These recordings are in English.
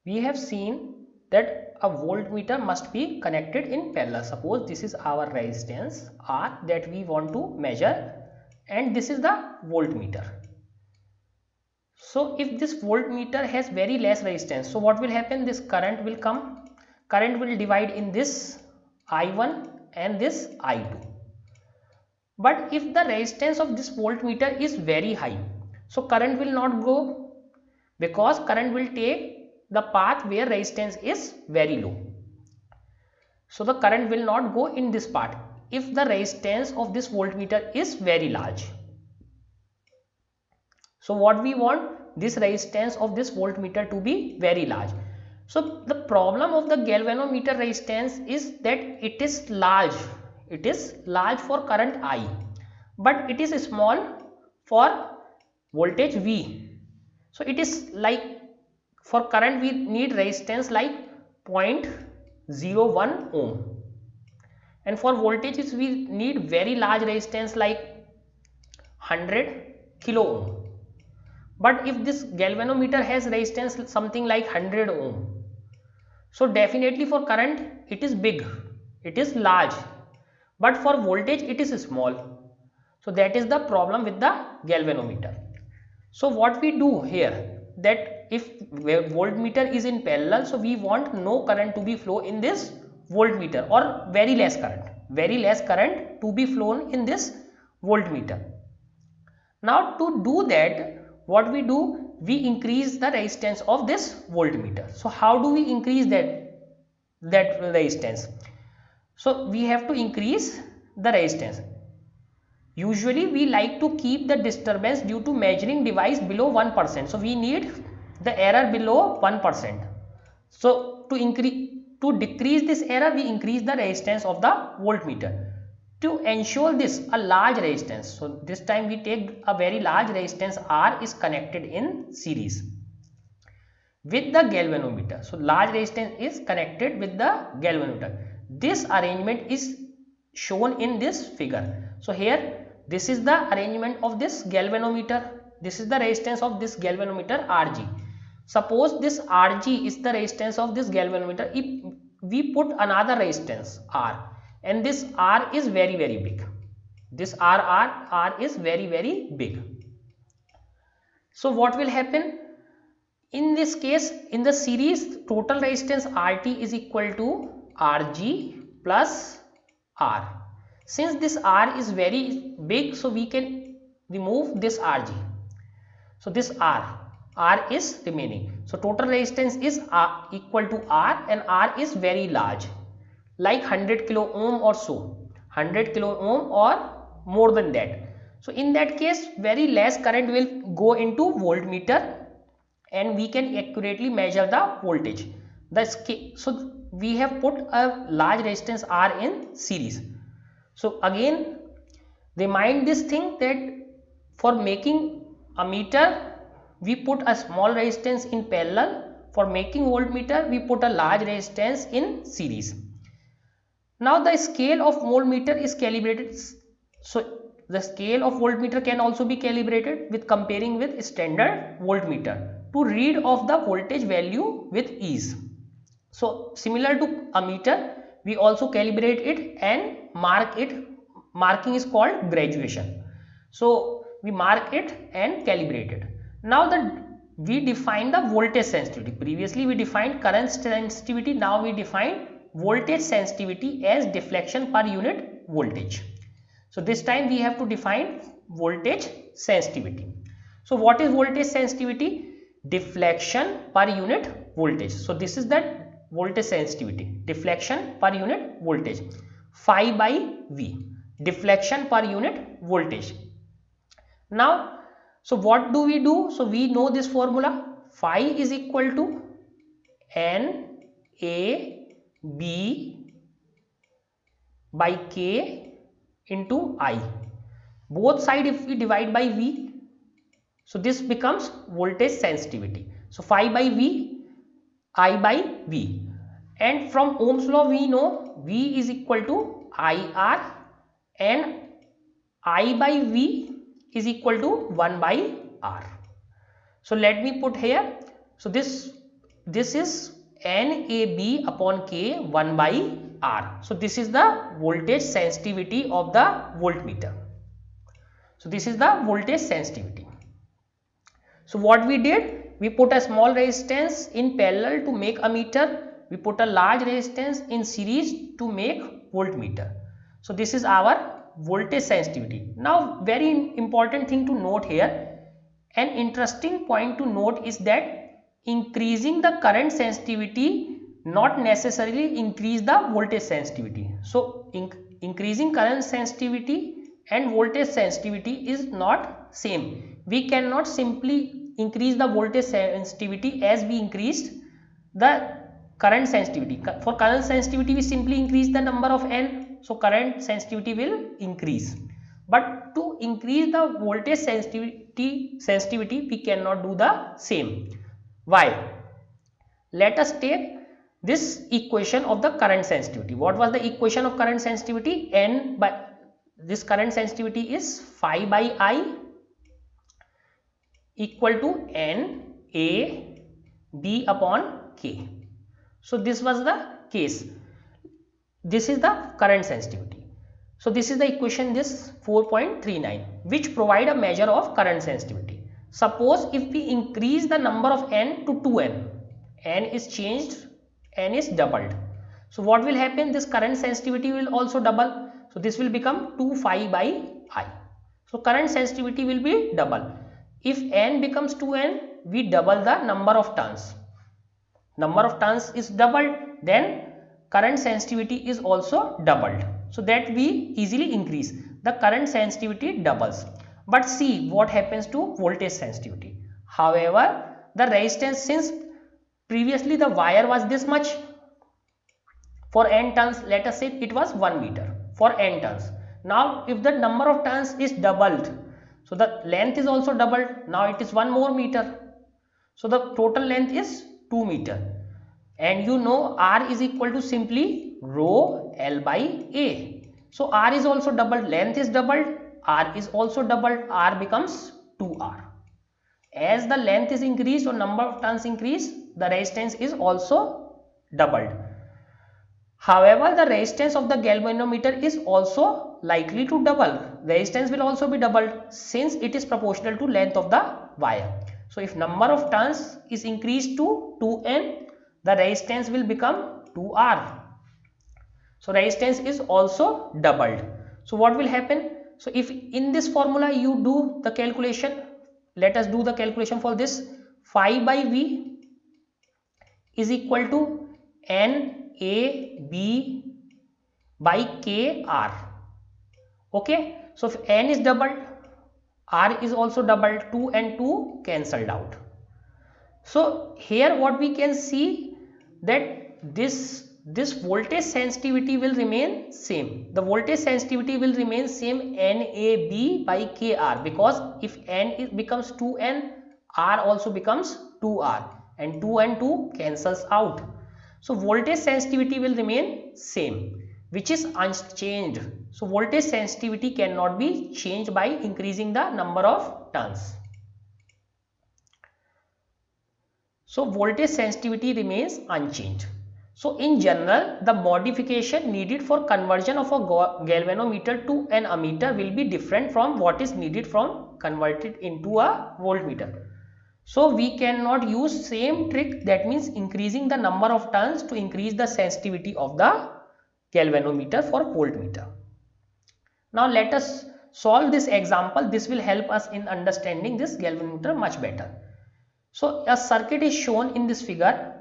we have seen that a voltmeter must be connected in parallel. Suppose this is our resistance R that we want to measure, and this is the voltmeter. So if this voltmeter has very less resistance, so what will happen? This current will come, current will divide in this I1 and this I2. But if the resistance of this voltmeter is very high, so current will not go, because current will take the path where resistance is very low. So the current will not go in this part if the resistance of this voltmeter is very large. So what we want, this resistance of this voltmeter to be very large. So the problem of the galvanometer resistance is that it is large. It is large for current I, but it is small for voltage V. So it is like, for current we need resistance like 0.01 ohm, and for voltages we need very large resistance like 100 kilo ohm. But if this galvanometer has resistance something like 100 ohm, so definitely for current it is big, it is large, but for voltage it is small. So that is the problem with the galvanometer. So what we do here, that if voltmeter is in parallel, so we want no current to be flow in this voltmeter, or very less current to be flown in this voltmeter. Now to do that, what we do, we increase the resistance of this voltmeter. So how do we increase that resistance? So we have to increase the resistance. Usually we like to keep the disturbance due to measuring device below 1%. So we need the error below 1%. So to decrease this error, we increase the resistance of the voltmeter. To ensure this, a large resistance, so this time we take a very large resistance R is connected in series with the galvanometer. So large resistance is connected with the galvanometer. This arrangement is shown in this figure. So here this is the arrangement of this galvanometer. This is the resistance of this galvanometer Rg. Suppose this Rg is the resistance of this galvanometer. If we put another resistance R, and this R is very big, this R is very big. So what will happen? In this case, in the series, total resistance RT is equal to Rg plus R. Since this R is very big, so we can remove this Rg. So this R is remaining. So total resistance is equal to R, and R is very large, like 100 kilo ohm or so, 100 kilo ohm or more than that. So in that case, very less current will go into voltmeter, and we can accurately measure the voltage. So we have put a large resistance R in series. So again, remind this thing that for making a meter we put a small resistance in parallel, for making voltmeter we put a large resistance in series. Now the scale of voltmeter is calibrated. So the scale of voltmeter can also be calibrated with comparing with standard voltmeter to read of the voltage value with ease. So similar to a meter, we also calibrate it and mark it. Marking is called graduation. So we mark it and calibrate it. Now we define the voltage sensitivity. Previously we defined current sensitivity. Now we define voltage sensitivity as deflection per unit voltage. So this time we have to define voltage sensitivity. So what is voltage sensitivity? Deflection per unit voltage. So this is the voltage sensitivity, deflection per unit voltage, phi by V, deflection per unit voltage. Now, so what do we do? So we know this formula, phi is equal to N A B by K into I. Both side if we divide by V, so this becomes voltage sensitivity. So phi by V, I by V, and from Ohm's law we know V is equal to IR, and I by V is equal to 1 by R. So let me put here, so this this is NAB upon K 1 by R. So this is the voltage sensitivity of the voltmeter. So this is the voltage sensitivity. So what we did, we put a small resistance in parallel to make ammeter. We put a large resistance in series to make voltmeter. So this is our voltage sensitivity. Now very important thing to note here, an interesting point to note is that increasing the current sensitivity not necessarily increase the voltage sensitivity. So increasing current sensitivity and voltage sensitivity is not same. We cannot simply increase the voltage sensitivity as we increased the current sensitivity. For current sensitivity we simply increase the number of N, so current sensitivity will increase. But to increase the voltage sensitivity we cannot do the same. Why? Let us take this equation of the current sensitivity. What was the equation of current sensitivity? N by this current sensitivity is phi by I equal to N A B upon K. So this was the case. This is the current sensitivity. So this is the equation, this 4.39, which provide a measure of current sensitivity. Suppose if we increase the number of N to 2N, N is changed, N is doubled. So what will happen? This current sensitivity will also double. So this will become 2 phi by I. So current sensitivity will be double. If N becomes 2N, we double the number of turns. Number of turns is doubled, then current sensitivity is also doubled. So that we easily increase. The current sensitivity doubles. But see what happens to voltage sensitivity. However, the resistance, since previously the wire was this much, for N turns, let us say it was 1 meter for N turns. Now if the number of turns is doubled, so the length is also doubled. Now it is 1 more meter. So the total length is 2 meter. And you know R is equal to simply rho L by A. So R is also doubled, length is doubled, R is also doubled, R becomes 2R. As the length is increased or number of turns increase, the resistance is also doubled. However, the resistance of the galvanometer is also likely to double. Resistance will also be doubled since it is proportional to length of the wire. So if number of turns is increased to 2N, the resistance will become 2R. So resistance is also doubled. So what will happen? So if in this formula you do the calculation, let us do the calculation for this. Phi by V is equal to NAB by KR. Okay, so if N is doubled, R is also doubled, 2 and 2 cancelled out. So here what we can see that this voltage sensitivity will remain same. The voltage sensitivity will remain same, NAB by KR, because if N becomes 2N, R also becomes 2R, and 2 and 2 cancels out. So voltage sensitivity will remain same, which is unchanged. So voltage sensitivity cannot be changed by increasing the number of turns. So voltage sensitivity remains unchanged. So in general, the modification needed for conversion of a galvanometer to an ammeter will be different from what is needed from converted into a voltmeter. So we cannot use same trick, that means increasing the number of turns to increase the sensitivity of the galvanometer for voltmeter. Now let us solve this example. This will help us in understanding this galvanometer much better. So a circuit is shown in this figure.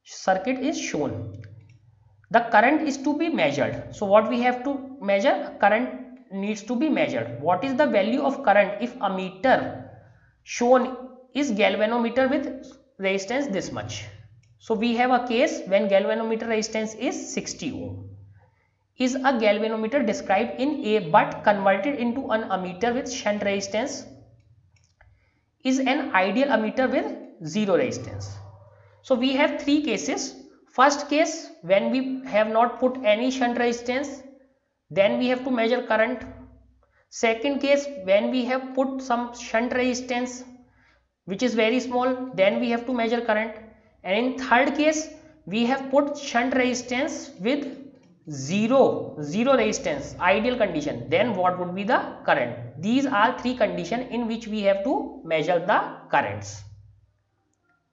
Circuit is shown. The current is to be measured. So what we have to measure? Current needs to be measured. What is the value of current if ammeter shown is galvanometer with resistance this much? So we have a case when galvanometer resistance is 60 ohm. Is a galvanometer described in A but converted into an ammeter with shunt resistance is an ideal ammeter with zero resistance. So we have three cases. First case, when we have not put any shunt resistance, then we have to measure current. Second case, when we have put some shunt resistance which is very small, then we have to measure current. and in third case we have put shunt resistance with zero resistance, ideal condition. Then what would be the current? These are three conditions in which we have to measure the currents.